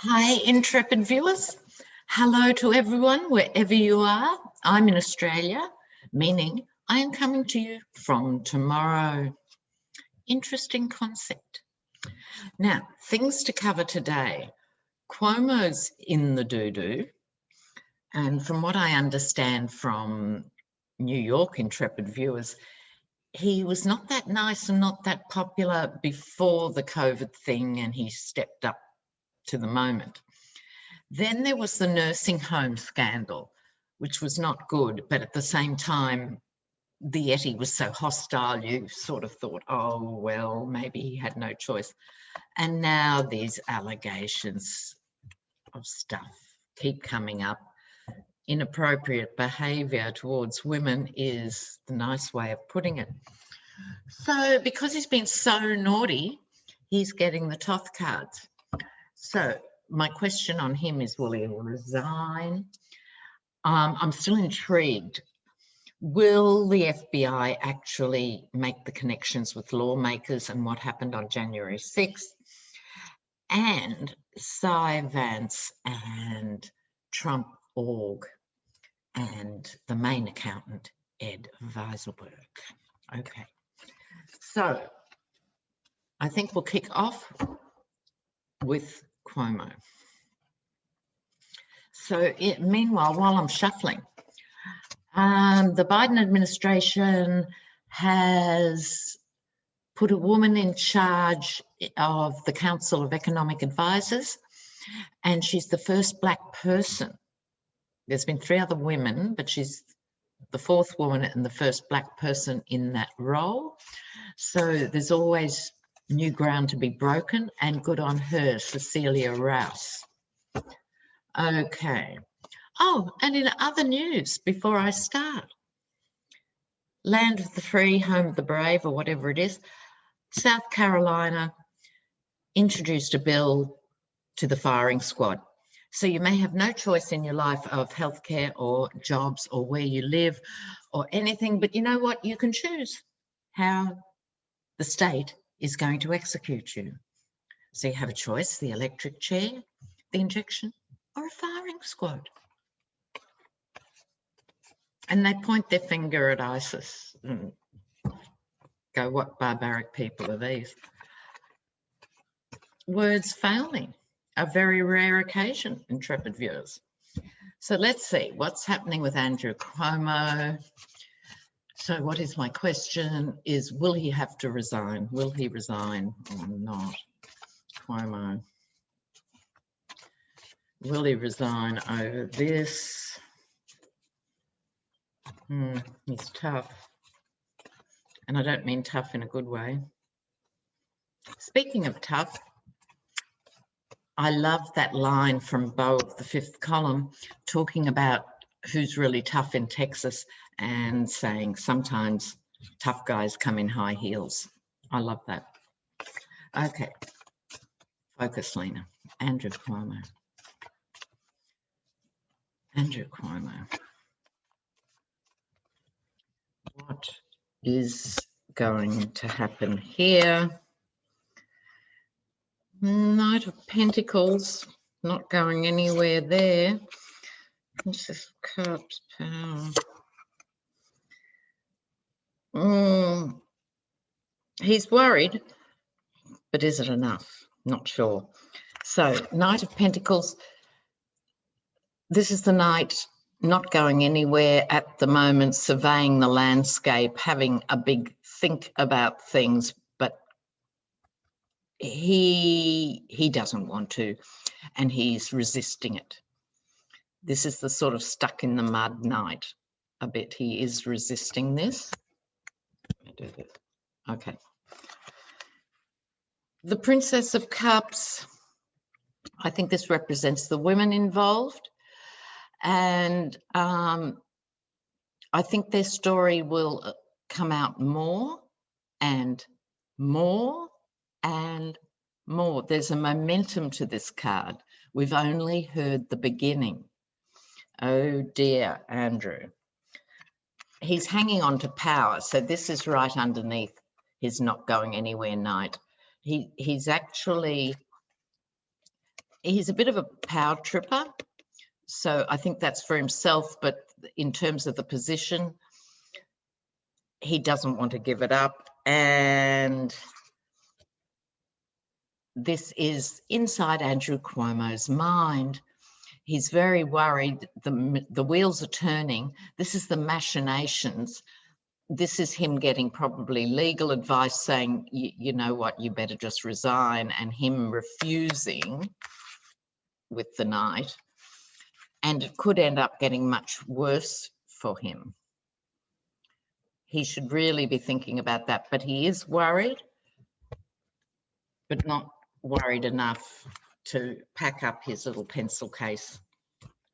Hi, intrepid viewers. Hello to everyone, wherever you are. I'm in Australia, meaning I am coming to you from tomorrow. Interesting concept. Now, things to cover today. Cuomo's in the doo-doo, and from what I understand from New York intrepid viewers, he was not that nice and not that popular before the COVID thing, and he stepped up to the moment. Then there was the nursing home scandal, which was not good, but at the same time, the Yeti was so hostile, you sort of thought, oh, well, maybe he had no choice. And now these allegations of stuff keep coming up. Inappropriate behaviour towards women is the nice way of putting it. So because he's been so naughty, he's getting the Toth cards. So my question on him is, will he resign? I'm still intrigued. Will the FBI actually make the connections with lawmakers and what happened on January 6th? And Cy Vance and Trump org and the main accountant, Ed Weiselberg. Okay, so I think we'll kick off with Cuomo. So meanwhile, while I'm shuffling, the Biden administration has put a woman in charge of the Council of Economic Advisors, and she's the first Black person. There's been 3 other women, but she's the 4th woman and the first Black person in that role. So there's always new ground to be broken, and good on her, Cecilia Rouse. Okay. Oh, and in other news, before I start, Land of the Free, Home of the Brave, or whatever it is, South Carolina introduced a bill to the firing squad. So you may have no choice in your life of healthcare or jobs or where you live or anything, but you know what? You can choose how the state is going to execute you. So you have a choice: the electric chair, the injection, or a firing squad. And they point their finger at ISIS and go, what barbaric people are these? Words fail me, a very rare occasion, intrepid viewers. So let's see what's happening with Andrew Cuomo. So what is my question is, will he have to resign? Will he resign or not? Cuomo. Will he resign over this? He's tough. And I don't mean tough in a good way. Speaking of tough, I love that line from Beau of the 5th column talking about who's really tough in Texas and saying sometimes tough guys come in high heels. I love that. Okay, focus, Lena. Andrew Cuomo. Andrew Cuomo. What is going to happen here? Knight of Pentacles, not going anywhere there. This is Cups, Power. He's worried, but is it enough? Not sure. So, Knight of Pentacles, this is the Knight not going anywhere at the moment, surveying the landscape, having a big think about things, but he doesn't want to, and he's resisting it. This is the sort of stuck in the mud Knight a bit. He is resisting this. Let me do this. Okay. The Princess of Cups, I think this represents the women involved, and I think their story will come out more and more and more. There's a momentum to this card. We've only heard the beginning. Oh dear, Andrew. He's hanging on to power, so this is right underneath his not going anywhere Knight. He's actually He's a bit of a power tripper. So I think that's for himself, but in terms of the position, he doesn't want to give it up. And this is inside Andrew Cuomo's mind. He's very worried. The wheels are turning. This is the machinations. This is him getting probably legal advice saying, you know what, you better just resign, and him refusing with the Knight. And it could end up getting much worse for him. He should really be thinking about that, but he is worried, but not worried enough to pack up his little pencil case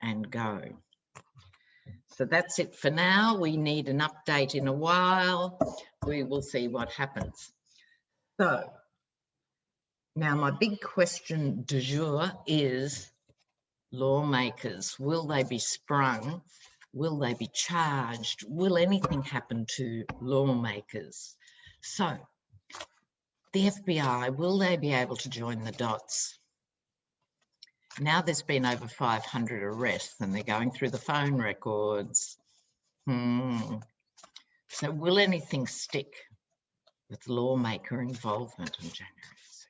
and go. So that's it for now. We need an update in a while. We will see what happens. So now my big question du jour is lawmakers. Will they be sprung? Will they be charged? Will anything happen to lawmakers? So the FBI, will they be able to join the dots? Now there's been over 500 arrests and they're going through the phone records. So will anything stick with lawmaker involvement on January 6th?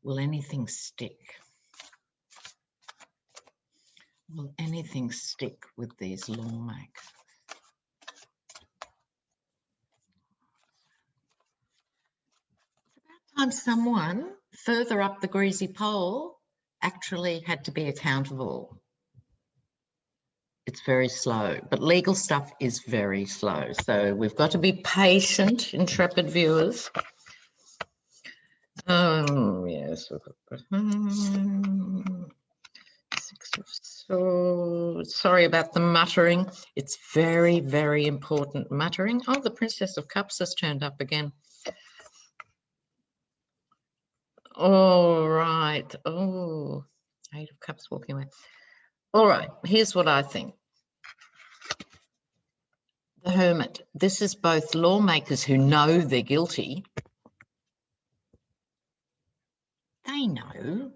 Will anything stick? Will anything stick with these lawmakers? It's about time someone further up the greasy pole actually had to be accountable. It's very slow, but legal stuff is very slow. So we've got to be patient, intrepid viewers. Yes. So sorry about the muttering. It's very, very important muttering. Oh, the Princess of Cups has turned up again. All right. Oh, Eight of Cups walking away. All right, here's what I think. The Hermit. This is both lawmakers who know they're guilty. They know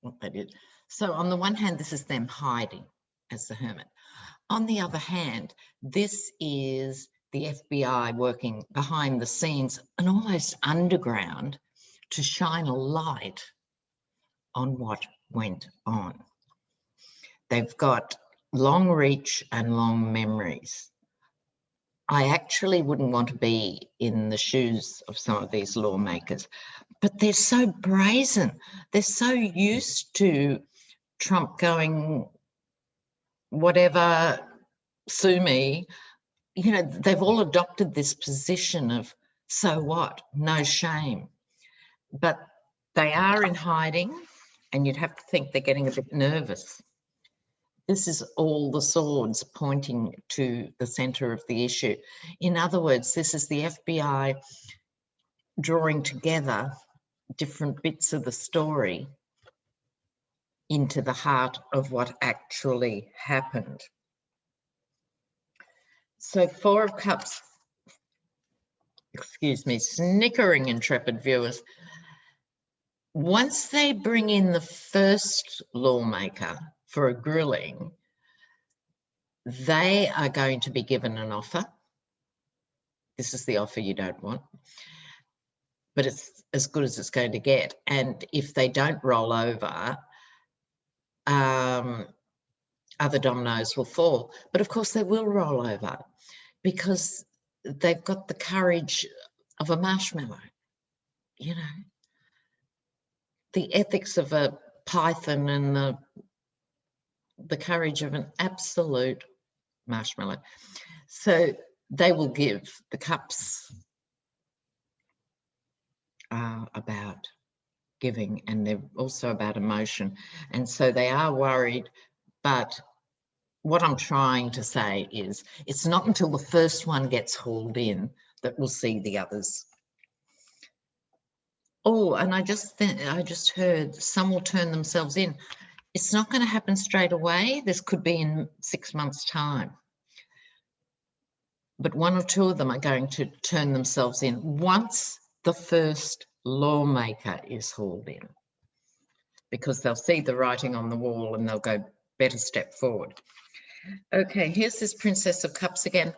what they did. So on the one hand, this is them hiding as the Hermit. On the other hand, this is the FBI working behind the scenes and almost underground to shine a light on what went on. They've got long reach and long memories. I actually wouldn't want to be in the shoes of some of these lawmakers, but they're so brazen. They're so used to Trump going, whatever, sue me. You know, they've all adopted this position of, so what, no shame. But they are in hiding, and you'd have to think they're getting a bit nervous. This is all the swords pointing to the centre of the issue. In other words, this is the FBI drawing together different bits of the story into the heart of what actually happened. So Four of Cups, excuse me, snickering intrepid viewers. Once they bring in the first lawmaker for a grilling, they are going to be given an offer. This is the offer you don't want, but it's as good as it's going to get. And if they don't roll over, other dominoes will fall. But of course they will roll over because they've got the courage of a marshmallow, you know, the ethics of a python and the courage of an absolute marshmallow. So they will give. The cups are about giving, and they're also about emotion. And so they are worried, but what I'm trying to say is it's not until the first one gets hauled in that we'll see the others. Oh, and I just heard some will turn themselves in. It's not going to happen straight away. This could be in 6 months' time. But one or two of them are going to turn themselves in once the first lawmaker is hauled in. because they'll see the writing on the wall and they'll go, better step forward. Okay, here's this Princess of Cups again.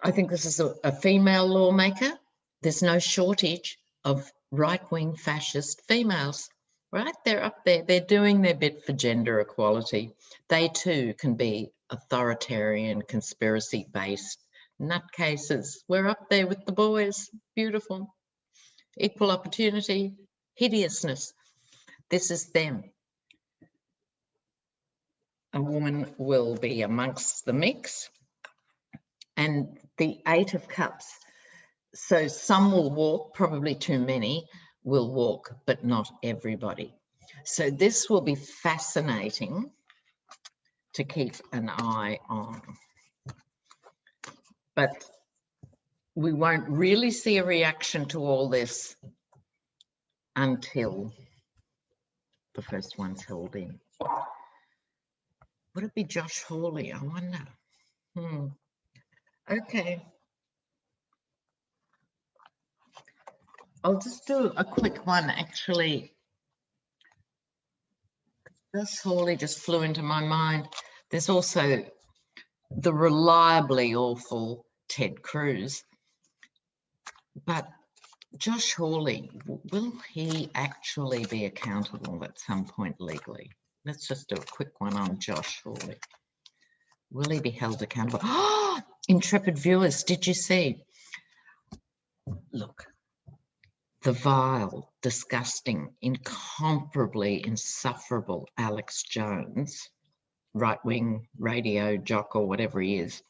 I think this is a female lawmaker. There's no shortage of right-wing fascist females, right? They're up there. They're doing their bit for gender equality. They too can be authoritarian, conspiracy-based nutcases. We're up there with the boys. Beautiful. Equal opportunity, hideousness. This is them. A woman will be amongst the mix. And the Eight of Cups. So some will walk, probably too many will walk, but not everybody. So this will be fascinating to keep an eye on. But we won't really see a reaction to all this until the first one's held in. Would it be Josh Hawley? I wonder. Okay. I'll just do a quick one, actually. Josh Hawley just flew into my mind. There's also the reliably awful Ted Cruz. But Josh Hawley, will he actually be accountable at some point legally? Let's just do a quick one on Josh Hawley. Will he be held accountable? Oh, intrepid viewers, did you see? Look, the vile, disgusting, incomparably insufferable Alex Jones, right-wing radio jock or whatever he is,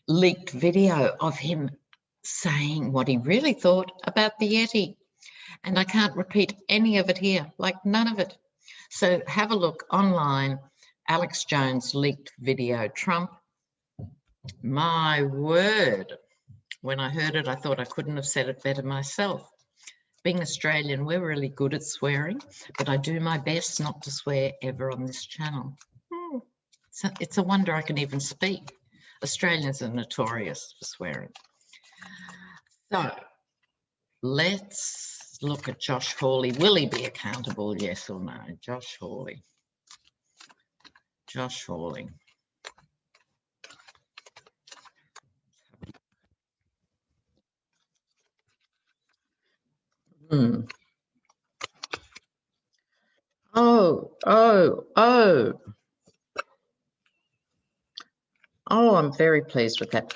leaked video of him saying what he really thought about the Yeti. And I can't repeat any of it here, like none of it. So have a look online, Alex Jones leaked video, Trump. My word. When I heard it, I thought I couldn't have said it better myself. Being Australian, we're really good at swearing, but I do my best not to swear ever on this channel. It's a wonder I can even speak. Australians are notorious for swearing. So let's look at Josh Hawley. Will he be accountable, yes or no? Josh Hawley. Josh Hawley. Oh, I'm very pleased with that.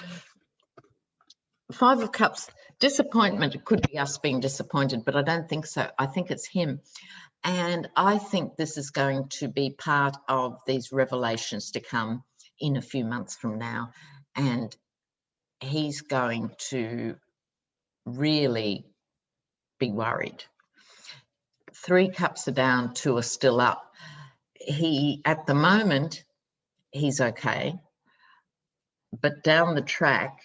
Five of Cups, disappointment. It could be us being disappointed, but I don't think so. I think it's him. And I think this is going to be part of these revelations to come in a few months from now. And he's going to really be worried. Three cups are down, two are still up. At the moment, he's okay. But down the track,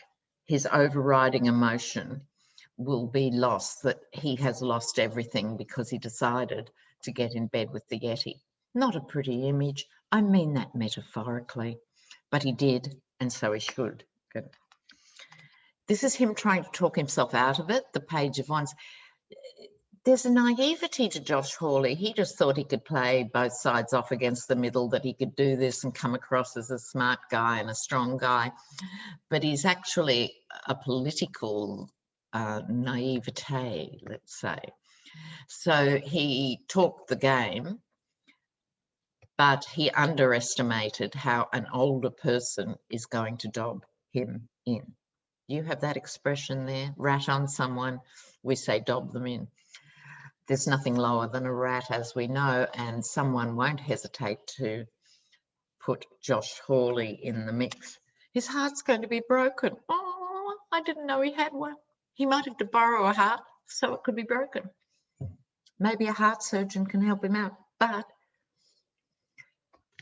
his overriding emotion will be lost, that he has lost everything because he decided to get in bed with the Yeti. Not a pretty image. I mean that metaphorically, but he did, and so he should. Good. This is him trying to talk himself out of it, the Page of Wands. There's a naivety to Josh Hawley. He just thought he could play both sides off against the middle, that he could do this and come across as a smart guy and a strong guy. But he's actually a political naivete, let's say. So he talked the game, but he underestimated how an older person is going to dob him in. You have that expression there, rat on someone, we say dob them in. There's nothing lower than a rat, as we know, and someone won't hesitate to put Josh Hawley in the mix. His heart's going to be broken. Oh, I didn't know he had one. He might have to borrow a heart so it could be broken. Maybe a heart surgeon can help him out, but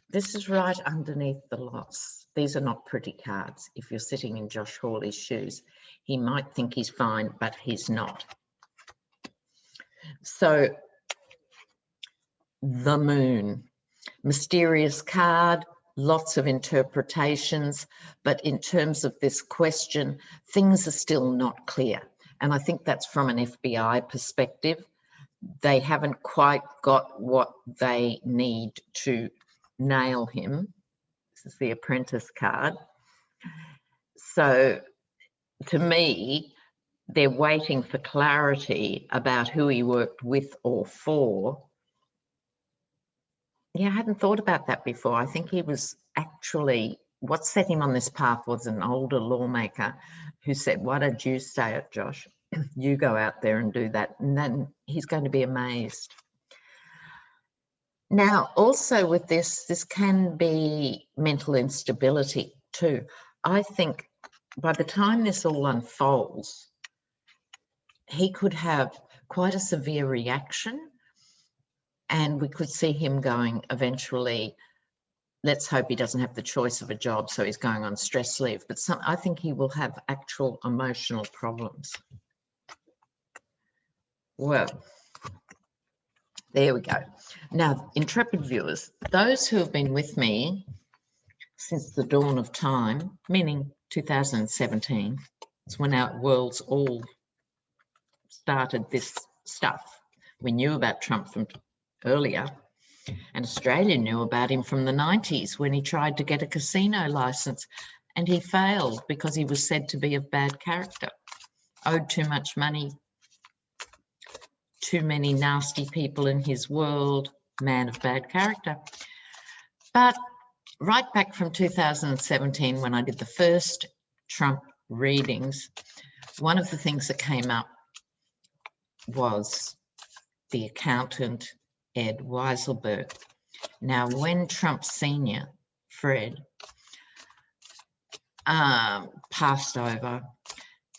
this is right underneath the loss. These are not pretty cards. If you're sitting in Josh Hawley's shoes, he might think he's fine, but he's not. So, the Moon, mysterious card, lots of interpretations, but in terms of this question, things are still not clear. And I think that's from an FBI perspective. they haven't quite got what they need to nail him. This is the apprentice card. So to me, they're waiting for clarity about who he worked with or for. Yeah, I hadn't thought about that before. I think he was actually, what set him on this path was an older lawmaker who said, why don't you say it, Josh? You go out there and do that. And then he's going to be amazed. Now, also with this can be mental instability too. I think by the time this all unfolds, he could have quite a severe reaction, and we could see him going eventually, let's hope he doesn't have the choice of a job, so he's going on stress leave. But I think he will have actual emotional problems. Well, there we go. Now, intrepid viewers, those who have been with me since the dawn of time, meaning 2017, it's when our worlds all started this stuff. We knew about Trump from earlier, and Australia knew about him from the 90s when he tried to get a casino license, and he failed because he was said to be of bad character, owed too much money, too many nasty people in his world, man of bad character. But right back from 2017, when I did the first Trump readings, one of the things that came up was the accountant, Ed Weiselberg. Now, when Trump Sr., Fred, passed over,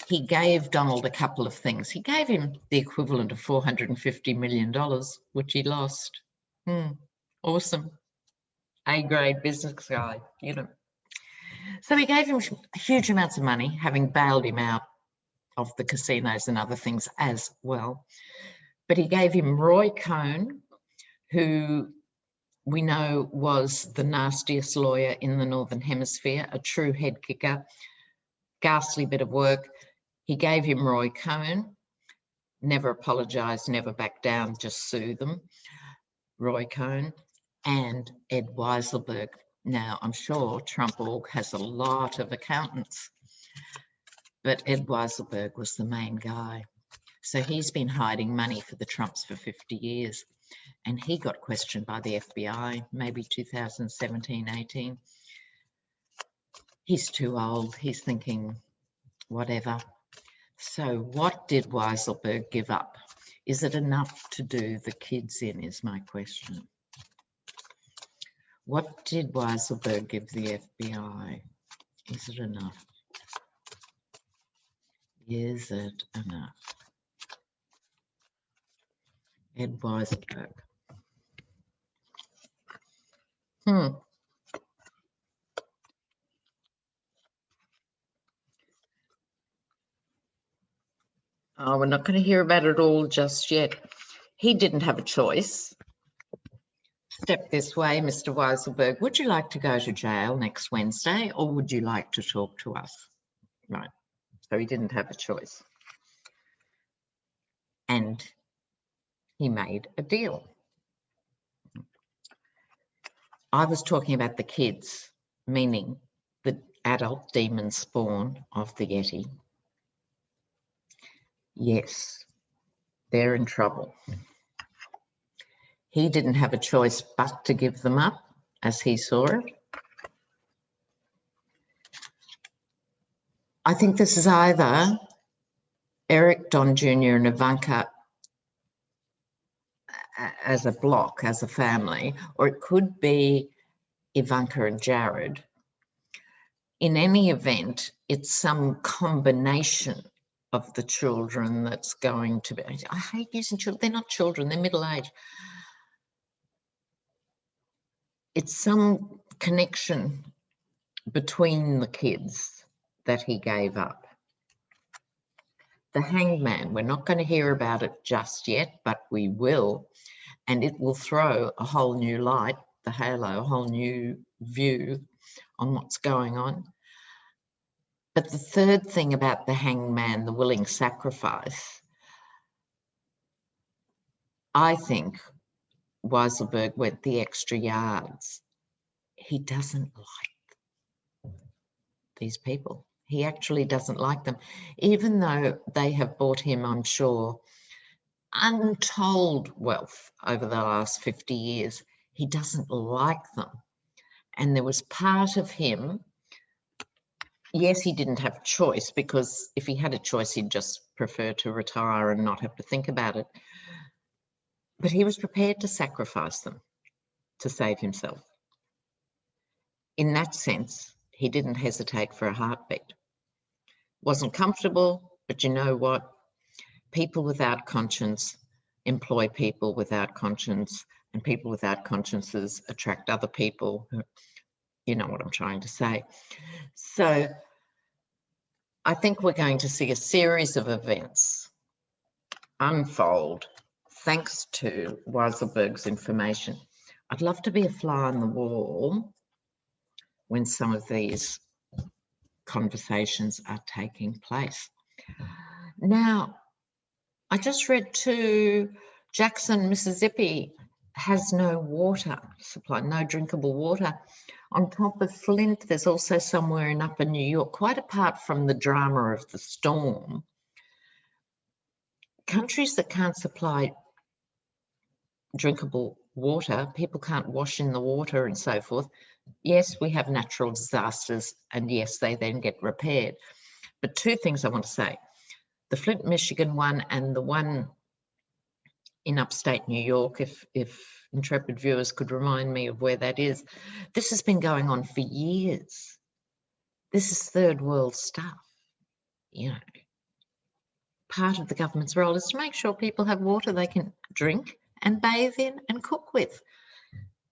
he gave Donald a couple of things. He gave him the equivalent of $450 million, which he lost. Awesome. A-grade business guy, you know. So he gave him huge amounts of money, having bailed him out of the casinos and other things as well. But he gave him Roy Cohn, who we know was the nastiest lawyer in the Northern Hemisphere, a true head kicker, ghastly bit of work. He gave him Roy Cohn, never apologised, never backed down, just sue them. Roy Cohn and Ed Weiselberg. Now, I'm sure Trump Org has a lot of accountants, but Ed Weiselberg was the main guy. So he's been hiding money for the Trumps for 50 years, and he got questioned by the FBI, maybe 2017, 18. He's too old. He's thinking, whatever. So what did Weiselberg give up? Is it enough to do the kids in, is my question. What did Weiselberg give the FBI? Is it enough? Is it enough? Ed Weiselberg. Oh, we're not going to hear about it all just yet. He didn't have a choice. Step this way, Mr. Weiselberg. Would you like to go to jail next Wednesday, or would you like to talk to us? Right. So he didn't have a choice. And he made a deal. I was talking about the kids, meaning the adult demon spawn of the Yeti. Yes, they're in trouble. He didn't have a choice but to give them up, as he saw it. I think this is either Eric, Don Jr. and Ivanka as a block, as a family, or it could be Ivanka and Jared. In any event, it's some combination of the children that's going to be. I hate using children. They're not children. They're middle-aged. It's some connection between the kids that he gave up. The hangman, we're not going to hear about it just yet, but we will, and it will throw a whole new light, the halo, a whole new view on what's going on. But the third thing about the hangman, the willing sacrifice, I think Weiselberg went the extra yards. He doesn't like these people. He actually doesn't like them, even though they have bought him, I'm sure, untold wealth over the last 50 years. He doesn't like them. And there was part of him, yes, he didn't have a choice, because if he had a choice, he'd just prefer to retire and not have to think about it. But he was prepared to sacrifice them to save himself. In that sense, he didn't hesitate for a heartbeat. Wasn't comfortable, but you know what? People without conscience employ people without conscience, and people without consciences attract other people. You know what I'm trying to say. So I think we're going to see a series of events unfold thanks to Weiselberg's information. I'd love to be a fly on the wall when some of these conversations are taking place. Now, I just read too, Jackson, Mississippi has no water supply, no drinkable water. On top of Flint, there's also somewhere in Upper New York, quite apart from the drama of the storm, countries that can't supply drinkable water, people can't wash in the water and so forth. Yes, we have natural disasters, and yes, they then get repaired. But two things I want to say. The Flint, Michigan one and the one in upstate New York, if intrepid viewers could remind me of where that is. This has been going on for years. This is third world stuff. You know, part of the government's role is to make sure people have water they can drink and bathe in and cook with.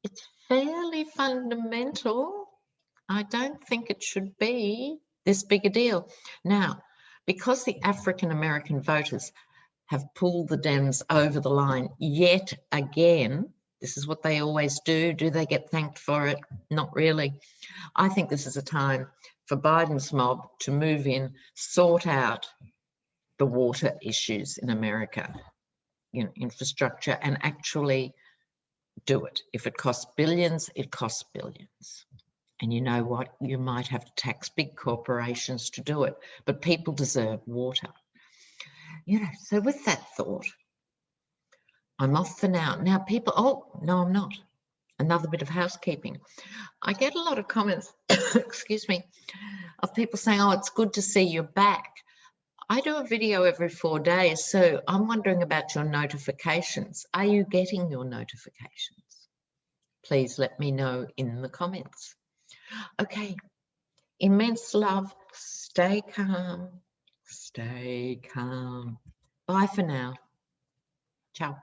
It's fairly fundamental. I don't think it should be this big a deal. Now, because the African American voters have pulled the Dems over the line yet again, this is what they always do. Do they get thanked for it? Not really. I think this is a time for Biden's mob to move in, sort out the water issues in America, you know, infrastructure, and actually do it. If it costs billions, it costs billions. And you know what? You might have to tax big corporations to do it, but people deserve water. You know, so with that thought, I'm off for now. Now people, oh, no, I'm not. Another bit of housekeeping. I get a lot of comments, excuse me, of people saying, oh, it's good to see you're back. I do a video every 4 days, so I'm wondering about your notifications. Are you getting your notifications? Please let me know in the comments. Okay, immense love. Stay calm. Stay calm. Bye for now. Ciao.